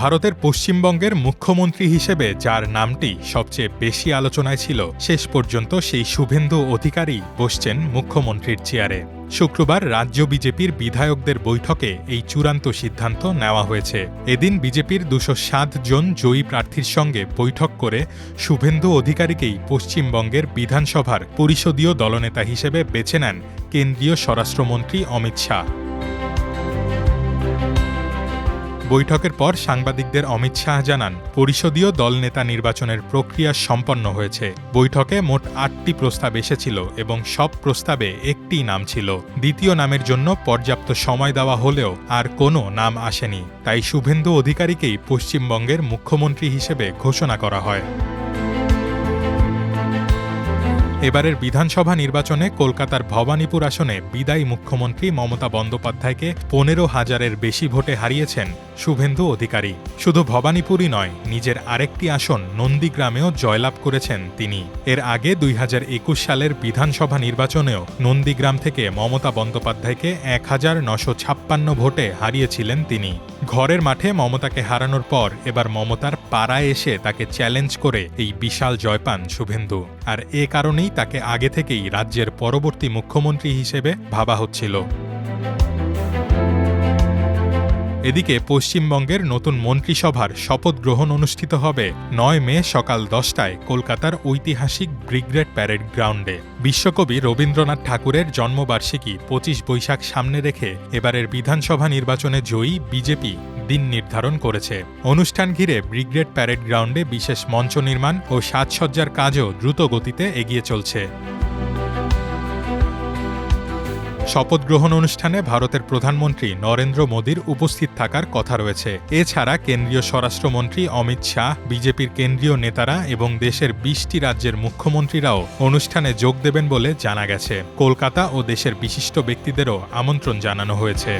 ভারতের পশ্চিমবঙ্গের মুখ্যমন্ত্রী হিসেবে যার নামটি সবচেয়ে বেশি আলোচনায় ছিল, শেষ পর্যন্ত সেই শুভেন্দু অধিকারী বসছেন মুখ্যমন্ত্রীর চেয়ারে। শুক্রবার রাজ্য বিজেপির বিধায়কদের বৈঠকে এই চূড়ান্ত সিদ্ধান্ত নেওয়া হয়েছে। এদিন বিজেপির ২০৭ জন জয়ী প্রার্থীর সঙ্গে বৈঠক করে শুভেন্দু অধিকারীকেই পশ্চিমবঙ্গের বিধানসভার পরিষদীয় দলনেতা হিসেবে বেছে নেন কেন্দ্রীয় স্বরাষ্ট্রমন্ত্রী অমিত শাহ। বৈঠকের পর সাংবাদিকদের অমিত শাহ জানান, পরিষদীয় দলনেতা নির্বাচনের প্রক্রিয়া সম্পন্ন হয়েছে। বৈঠকে মোট ৮টি প্রস্তাব এসেছিল এবং সব প্রস্তাবে একটি নাম ছিল। দ্বিতীয় নামের জন্য পর্যাপ্ত সময় দেওয়া হলেও আর কোনো নাম আসেনি। তাই শুভেন্দু অধিকারীকেই পশ্চিমবঙ্গের মুখ্যমন্ত্রী হিসেবে ঘোষণা করা হয়। এবারের বিধানসভা নির্বাচনে কলকাতার ভবানীপুর আসনে বিদায়ী মুখ্যমন্ত্রী মমতা বন্দ্যোপাধ্যায়কে ১৫,০০০-এর বেশি ভোটে হারিয়েছেন শুভেন্দু অধিকারী। শুধু ভবানীপুরই নয়, নিজের আরেকটি আসন নন্দীগ্রামেও জয়লাভ করেছেন তিনি। এর আগে ২০২১ সালের বিধানসভা নির্বাচনেও নন্দীগ্রাম থেকে মমতা বন্দ্যোপাধ্যায়কে ১,৯৫৬ ভোটে হারিয়েছিলেন তিনি। ঘরের মাঠে মমতাকে হারানোর পর এবার মমতার পাড়ায় এসে তাকে চ্যালেঞ্জ করে এই বিশাল জয় পান শুভেন্দু। আর এ কারণেই তাকে আগে থেকেই রাজ্যের পরবর্তী মুখ্যমন্ত্রী হিসেবে ভাবা হচ্ছিল। এদিকে পশ্চিমবঙ্গের নতুন মন্ত্রিসভার শপথ গ্রহণ অনুষ্ঠিত হবে ৯ মে সকাল ১০টায় কলকাতার ঐতিহাসিক ব্রিগেড প্যারেড গ্রাউন্ডে। বিশ্বকবি রবীন্দ্রনাথ ঠাকুরের জন্মবার্ষিকী ২৫ বৈশাখ সামনে রেখে এবারের বিধানসভা নির্বাচনে জয়ী বিজেপি দিন নির্ধারণ করেছে। অনুষ্ঠান ঘিরে ব্রিগেড প্যারেড গ্রাউন্ডে বিশেষ মঞ্চ নির্মাণ ও সাজসজ্জার কাজও দ্রুত গতিতে এগিয়ে চলছে। শপথ গ্রহণ অনুষ্ঠানে ভারতের প্রধানমন্ত্রী নরেন্দ্র মোদীর উপস্থিত থাকার কথা রয়েছে। এছাড়া কেন্দ্রীয় স্বরাষ্ট্রমন্ত্রী অমিত শাহ, বিজেপির কেন্দ্রীয় নেতারা এবং দেশের ২০টি রাজ্যের মুখ্যমন্ত্রীরাও অনুষ্ঠানে যোগ দেবেন বলে জানা গেছে। কলকাতা ও দেশের বিশিষ্ট ব্যক্তিদেরও আমন্ত্রণ জানানো হয়েছে।